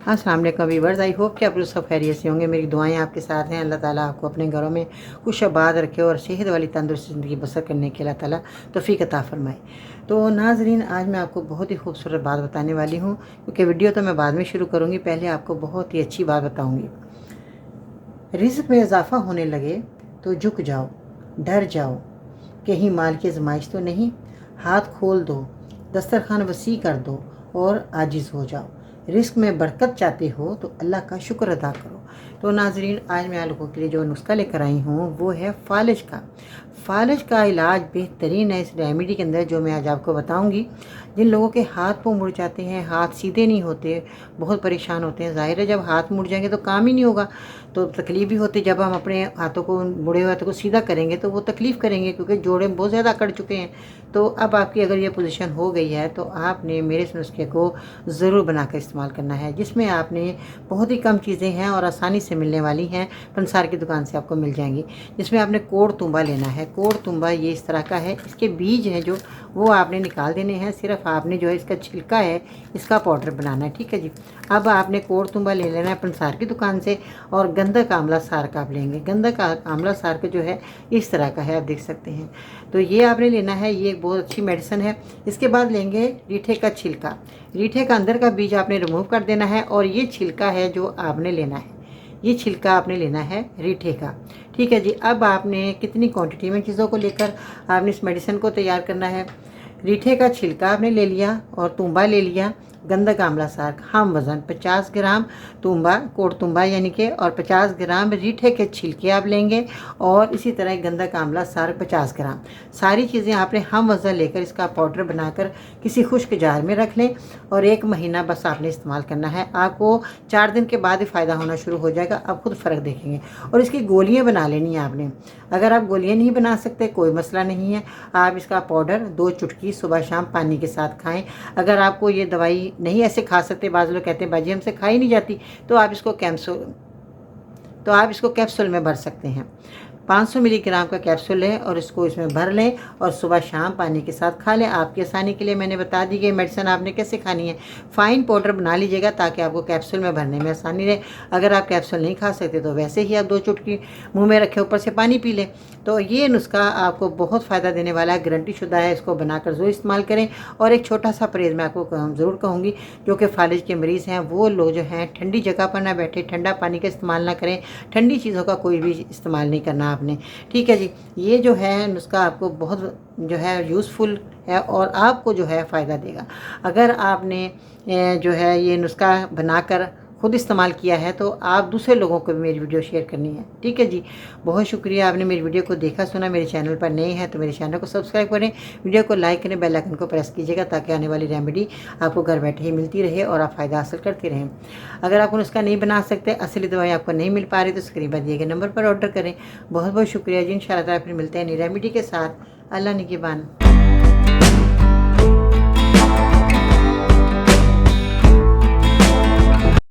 अस्सलाम वालेकुम viewers, I hope कि आप लोग सब खैरियत से होंगे। मेरी दुआएं आपके साथ हैं। अल्लाह ताला आपको अपने घरों में खुश आबाद रखे और सेहत वाली तंदुरुस्त ज़िंदगी बसर करने के अल्लाह ताला तौफीक अता फरमाए। तो नाज़रीन, आज मैं आपको बहुत ही खूबसूरत बात बताने वाली हूँ, क्योंकि वीडियो तो मैं बाद में शुरू करूँगी, पहले आपको बहुत ही अच्छी बात बताऊँगी। रिज़्क़ में इजाफ़ा होने लगे तो झुक जाओ, डर जाओ, कहीं माल की आजमाइश तो नहीं। हाथ खोल दो, दस्तरखान वसी कर दो और आजिज़ हो जाओ। रिस्क में बरकत चाहते हो तो अल्लाह का शुक्र अदा करो। तो नाजरीन, आज मैं आप लोगों के लिए जो नुस्खा लेकर आई हूँ वो है फालिज का। फालिज का इलाज बेहतरीन है इस रेमेडी के अंदर, जो मैं आज आपको बताऊँगी। जिन लोगों के हाथ पाँव मुड़ जाते हैं, हाथ सीधे नहीं होते, बहुत परेशान होते हैं। ज़ाहिर है, जब हाथ मुड़ जाएंगे तो काम ही नहीं होगा, तो तकलीफ़ भी होती है। जब हम अपने हाथों को, मुड़े हुए हाथों को सीधा करेंगे तो वो तकलीफ़ करेंगे, क्योंकि जोड़े बहुत ज़्यादा अकड़ चुके हैं। तो अब आपकी अगर ये पोजीशन हो गई है तो आपने मेरे इस नुस्खे को ज़रूर बनाकर इस्तेमाल करना है, जिसमें आपने बहुत ही कम चीज़ें हैं और आसानी से मिलने वाली हैं। पंसार की दुकान से आपको मिल जाएंगी। जिसमें आपने कोड़ तुम्बा लेना है। कोड़ तुम्बा ये इस तरह का है, इसके बीज हैं जो वो आपने निकाल देने हैं। सिर्फ आपने जो है इसका छिलका है, इसका पाउडर बनाना है। ठीक है जी। अब आपने कोड़ तुम्बा ले लेना है पंसार की दुकान से, और गंधक आंवला सार का आप लेंगे। गंधक आंवला सार का जो है इस तरह का है, आप देख सकते हैं। तो ये आपने लेना है, ये एक बहुत अच्छी मेडिसिन है। इसके बाद लेंगे रीठे का छिलका। रीठे का अंदर का बीज आपने रिमूव कर देना है, और ये छिलका है जो आपने लेना है, ये छिलका आपने लेना है रीठे का। ठीक है जी। अब आपने कितनी क्वांटिटी में चीज़ों को लेकर आपने इस मेडिसिन को तैयार करना है। रीठे का छिलका आपने ले लिया और तुम्बा ले लिया। गंधक आंवला साग हम वज़न 50 ग्राम तुम्बा, कोड़ तुम्बा यानी कि, और 50 ग्राम रीठे के छिलके आप लेंगे, और इसी तरह गंधक आंवला साग 50 ग्राम। सारी चीज़ें आपने हम वज़न लेकर इसका पाउडर बनाकर किसी खुश्क जार में रख लें, और 1 महीना बस आपने इस्तेमाल करना है। आपको 4 दिन के बाद ही फ़ायदा होना शुरू हो जाएगा, आप खुद फ़र्क देखेंगे। और इसकी गोलियाँ बना लेनी है आपने। अगर आप गोलियाँ नहीं बना सकते कोई मसला नहीं है, आप इसका पाउडर 2 चुटकी सुबह शाम पानी के साथ खाएं। अगर आपको ये दवाई नहीं ऐसे खा सकते, बाज़ लोग कहते हैं बाजी हमसे खाई नहीं जाती, तो आप इसको कैप्सूल में भर सकते हैं। 500 मिलीग्राम का कैप्सूल लें और इसको इसमें भर लें, और सुबह शाम पानी के साथ खा लें। आपकी आसानी के लिए मैंने बता दी कि मेडिसिन आपने कैसे खानी है। फ़ाइन पाउडर बना लीजिएगा ताकि आपको कैप्सूल में भरने में आसानी रहे। अगर आप कैप्सूल नहीं खा सकते तो वैसे ही आप 2 चुटकी मुंह में रखे ऊपर से पानी पी लें। तो ये नुस्खा आपको बहुत फ़ायदा देने वाला है, गारंटी शुदा है। इसको बनाकर ज़रूर इस्तेमाल करें। और एक छोटा सा परहेज़ मैं आपको ज़रूर कहूँगी, जो कि फालिज के मरीज़ हैं वो लोग जो हैं ठंडी जगह पर ना बैठे, ठंडा पानी का इस्तेमाल ना करें, ठंडी चीज़ों का कोई भी इस्तेमाल नहीं करना आपने। ठीक है जी। ये जो है नुस्खा आपको बहुत जो है यूज़फुल है और आपको जो है फ़ायदा देगा। अगर आपने जो है ये नुस्खा बनाकर खुद इस्तेमाल किया है तो आप दूसरे लोगों को भी मेरी वीडियो शेयर करनी है। ठीक है जी। बहुत शुक्रिया, आपने मेरी वीडियो को देखा सुना। मेरे चैनल पर नए हैं तो मेरे चैनल को सब्सक्राइब करें, वीडियो को लाइक करें, बेल आइकन को प्रेस कीजिएगा, ताकि आने वाली रेमेडी आपको घर बैठे ही मिलती रहे और आप फ़ायदा हासिल करते रहें। अगर आप नुस्खा नहीं बना सकते, असली दवाई आपको नहीं मिल पा रही, तो स्क्रीन पर दिए गए नंबर पर ऑर्डर करें। बहुत बहुत शुक्रिया जी। इंशाअल्लाह फिर मिलते हैं नई रेमेडी के साथ। अल्लाह निगहबान।